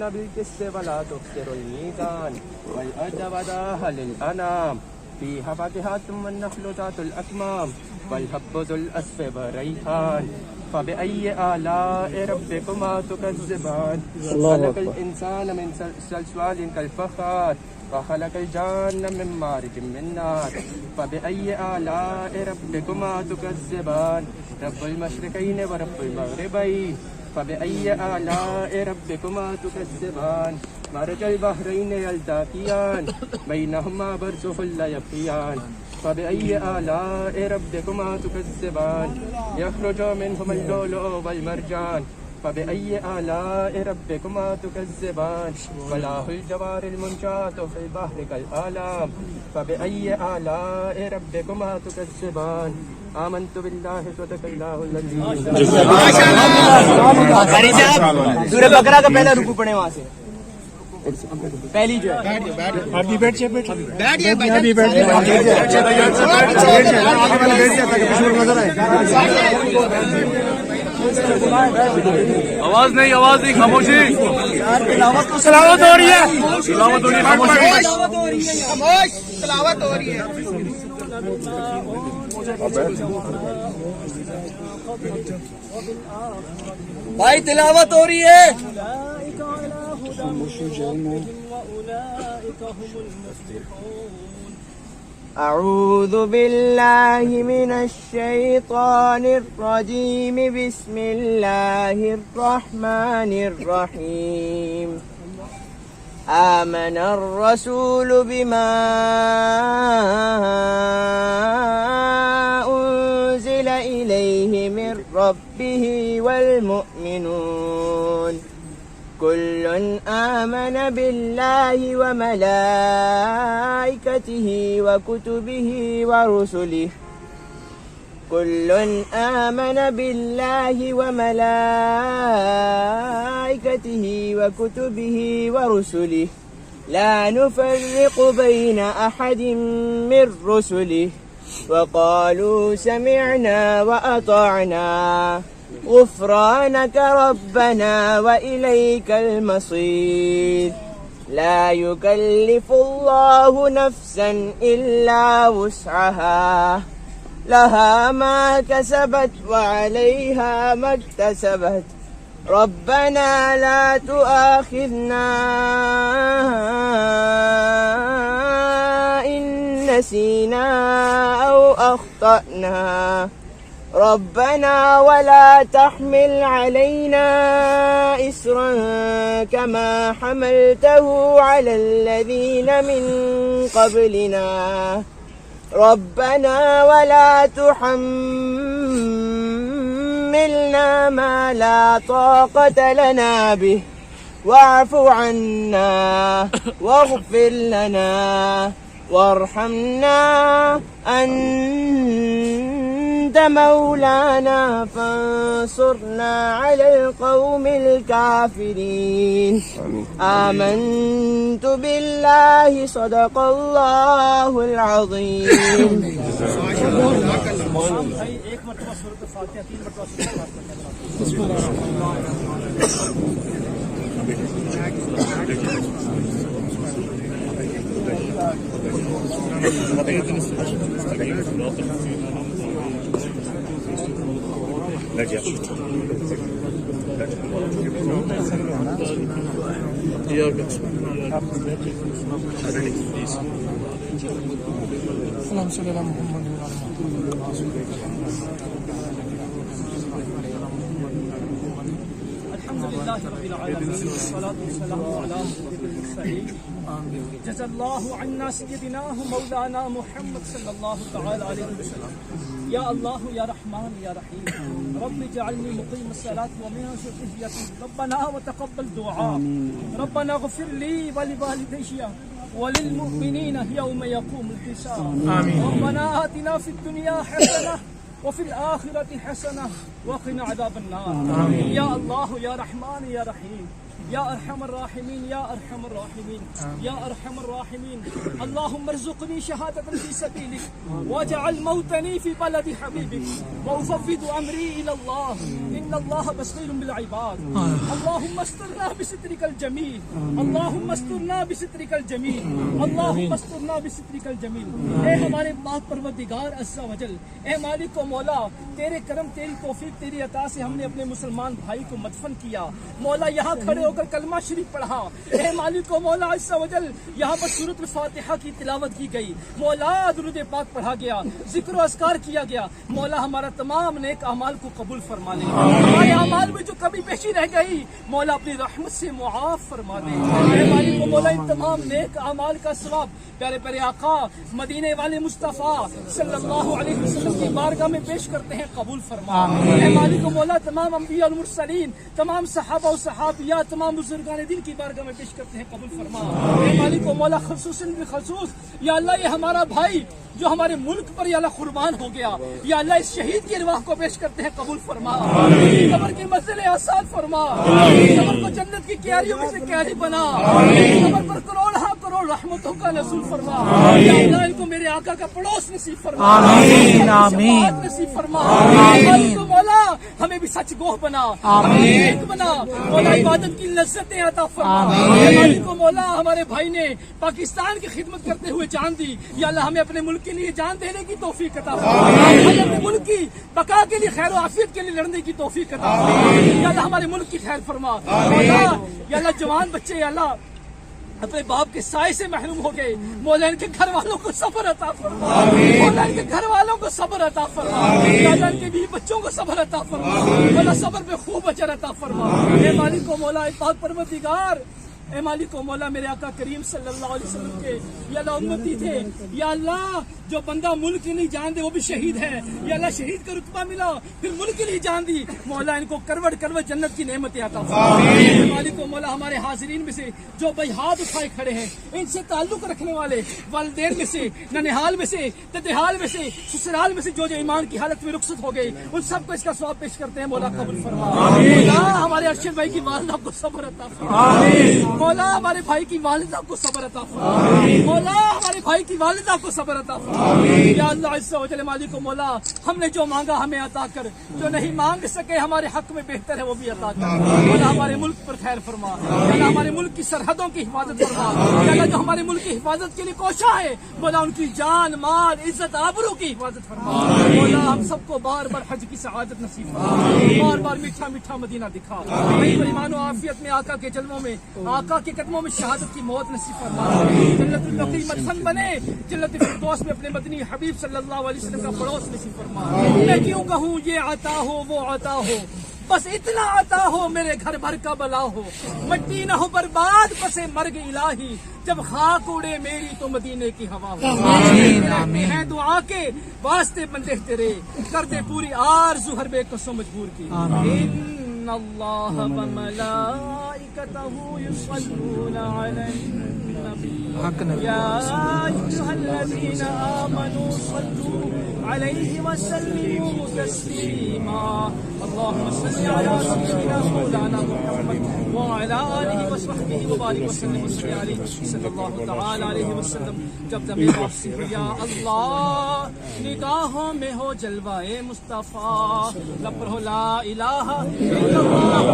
بالقسط ولا تخسروا الميزان والأرض وضعها للأنام فيها فاكهة والنخل ذات الأكمام والحب ذو العصف والريحان فبأي آلاء ربكما تكذبان خلق الإنسان من صلصال كالفخار وخلق الجان من مارج من نار فبأي آلاء ربكما تكذبان رب المشرقين ورب المغربين فبأي آلاء ربكما تكذبان مرج البحرين يلتقيان بينهما برزخ لا يبغيان فبأي آلاء ربكما تكذبان يخرج منهما اللؤلؤ والمرجان فبأي آلاء ربكما تكذبان وله الجوار المنشآت في البحر كالأعلام فبأي آلاء ربكما تكذبان آمنت بالله صدق الله العظيم. سورہ بقرہ کا پہلا رکوع پڑھیں وہاں سے پہلی جو ہے ابھی بیٹھ جائے آواز نہیں خاموشی تلاوت ہو رہی ہے تلاوت ہو رہی ہے بھائی تلاوت ہو رہی ہے اعوذ باللہ من الشیطان الرجیم بسم اللہ الرحمن الرحیم آمن الرسول بما انزل الیہ من ربہ والمؤمنون كل آمن بالله وملائكته وكتبه ورسله كل آمن بالله وملائكته وكتبه ورسله لا نفرق بين أحد من رسله وقالوا سمعنا وأطعنا غفرانك ربنا وإليك المصير لا يكلف الله نفسا إلا وسعها لها ما كسبت وعليها ما اكتسبت ربنا لا تؤاخذنا إن نسينا أو أخطأنا ربنا ولا تحمل علينا إصرا كما حملته على الذين من قبلنا ربنا ولا تحملنا ما لا طاقة لنا به واعف عنا واغفر لنا وارحمنا أنت مولانا فانصرنا على القوم الكافرين آمنت بالله صدق الله العظيم. اللهم صل على محمد الحمد لله رب العالمين والصلاة والسلام على محمد المرسلين جزا الله عنا سيدنا مولانا محمد صلى الله تعالى عليه وسلم. يا الله يا رحمن يا رحيم رب اجعلني مقيم الصلاة ومن ذريتي ربنا وتقبل دعاء ربنا اغفر لي ولوالدي وللمؤمنين يوم يقوم الحساب. ربنا آتنا في الدنيا حسنة وفي الآخرة حسنة وقنا عذاب النار. يا الله يا رحمن يا رحيم يا أرحم الراحمين يا أرحم الراحمين يا أرحم الراحمين اللهم ارزقني شهادة في سبيلك واجعل موتني في بلد حبيبك وأفوض أمري إلى الله ان اللہ بصیر بالعباد اللهم استرنا بسترک الجمیل اللهم استرنا بسترک الجمیل اللهم استرنا بسترک الجمیل۔ اے ہمارے پاک پروردگار عز و جل، اے مالک و مولا، تیرے کرم، تیری توفیق، تیری عطا سے ہم نے اپنے مسلمان بھائی کو مدفن کیا مولا، یہاں کھڑے ہو کر کلمہ شریف پڑھا، اے مالک و مولا عز و جل، یہاں پر سورۃ الفاتحہ کی تلاوت کی گئی مولا، درود پاک پڑھا گیا، ذکر و اذکار کیا گیا مولا، ہمارا تمام نیک اعمال کو قبول فرما لے، ہمارے اعمال میں جو کمی پیشی رہ گئی مولا اپنی رحمت سے معاف فرما دے، اے مالک و مولا ان تمام نیک اعمال کا ثواب پیارے پیارے آقا مدینے والے مصطفیٰ صلی اللہ علیہ وسلم کی بارگاہ میں پیش کرتے ہیں، قبول فرما، اے مالک و مولا تمام انبیاء والمرسلین، تمام صحابہ و صحابیات، تمام بزرگان دین کی بارگاہ میں پیش کرتے ہیں، قبول فرما، اے مالک و مولا خصوصاً بخصوص یا اللہ یہ ہمارا بھائی جو ہمارے ملک پر یا اللہ قربان ہو گیا، یا اللہ اس شہید کی ارواح کو پیش کرتے ہیں، قبول فرما، قبر کی منزل آسان فرما، قبر کو جنت کی کیاریوں میں سے کیاری بنا، قبر پر کروڑ رحمتوں کا نزول فرما، یا اللہ ان کو میرے آقا کا پڑوس نصیب فرما، آمین آمین نصیب فرما، مالک و مولا ہمیں بھی سچ گوہ بنا، ہمیں نیک بنا مولا، عبادت کی لذتیں عطا فرما، مالک و مولا ہمارے بھائی نے پاکستان کی خدمت کرتے ہوئے جان دی، یا اللہ ہمیں اپنے ملک کے لیے جان دینے کی توفیق عطا فرما، ہمیں اپنے ملک کی بقا کے لیے خیر و عافیت کے لیے لڑنے کی توفیق عطا فرما، یا اللہ ہمارے ملک کی خیر فرما مولا، یا اللہ جوان بچے یا اللہ اپنے باپ کے سائے سے محروم ہو گئے مولا، ان کے گھر والوں کو صبر عطا فرما مولا، ان کے گھر والوں کو صبر عطا فرما، یا ان کے بیوی بچوں کو صبر عطا فرما مولا، صبر پہ خوب اجر عطا فرما، اے مالک و مولا پاک پروردگار، اے مالک و مولا میرے آقا کریم صلی اللہ علیہ وسلم کے یا اللہ امتی تھے، یا اللہ جو بندہ ملک کے لیے جان دے وہ بھی شہید ہے، یا اللہ شہید کا رتبہ ملا پھر ملک کے لیے جان دی مولا، ان کو کروڑ جنت کی نعمتیں عطا فرما، اے مالک و مولا ہمارے حاضرین میں سے جو بھائی ہاتھ اٹھائے کھڑے ہیں، ان سے تعلق رکھنے والے والدین میں سے، ننہال میں سے، تدہال میں سے، سسرال میں سے جو ایمان کی حالت میں رخصت ہو گئے ان سب کو اس کا ثواب پیش کرتے ہیں مولا، قبول فرما مولا، ہمارے ارشد بھائی کی والدہ کو صبر عطا فرما مولا، ہمارے بھائی کی والدہ کو صبر عطا فرما مولا، ہمارے بھائی کی والدہ کو صبر عطا فرما، یا اللہ عز و جل مالک و مولا ہم نے جو مانگا ہمیں عطا کر، جو نہیں مانگ سکے ہمارے حق میں بہتر ہے وہ بھی عطا کر مولا، ہمارے ملک پر خیر فرما، یا اللہ ہمارے ملک کی سرحدوں کی حفاظت فرما، یا اللہ جو ہمارے ملک کی حفاظت کے لیے کوشاں ہے مولا ان کی جان مال عزت آبرو کی حفاظت فرما مولا، ہم سب کو بار بار حج کی سعادت نصیب فرما، بار بار میٹھا میٹھا مدینہ دکھا، ایمان و عافیت میں آقا کے جلووں میں آقا کے قدموں میں شہادت کی موت نصیب فرما، جنت البقیع مدفن بنے، جنت الفردوس میں اپنے مدنی حبیب صلی اللہ علیہ وسلم کا پڑوس نصیب فرما، میں کیوں کہوں یہ عطا ہو وہ عطا ہو، بس اتنا عطا ہو میرے گھر بھر کا بلا ہو، مٹی نہ ہو برباد پس مرگ الہی، جب خاک اڑے میری تو مدینے کی ہوا ہو، ہے دعا کے واسطے بندے تیرے، کر دے پوری آرزو ہر بے قصو مجبور کی، ان اللہ و ملائکتہ یصلون علی النبی یا ایھا الذین آمنوا صلوا علیہ وسلموا تسلیما، اللهم صل علی سیدنا مولانا محمد وعلی آلہ وصحبہ وبارک وسلم وصلی علیہ صلی اللہ تعالی علیہ وسلم۔ جب جب واپسی ہو یا اللہ نگاہوں میں ہو جلوہ مصطفیٰ، لب پر ہو لا الہ الا اللہ۔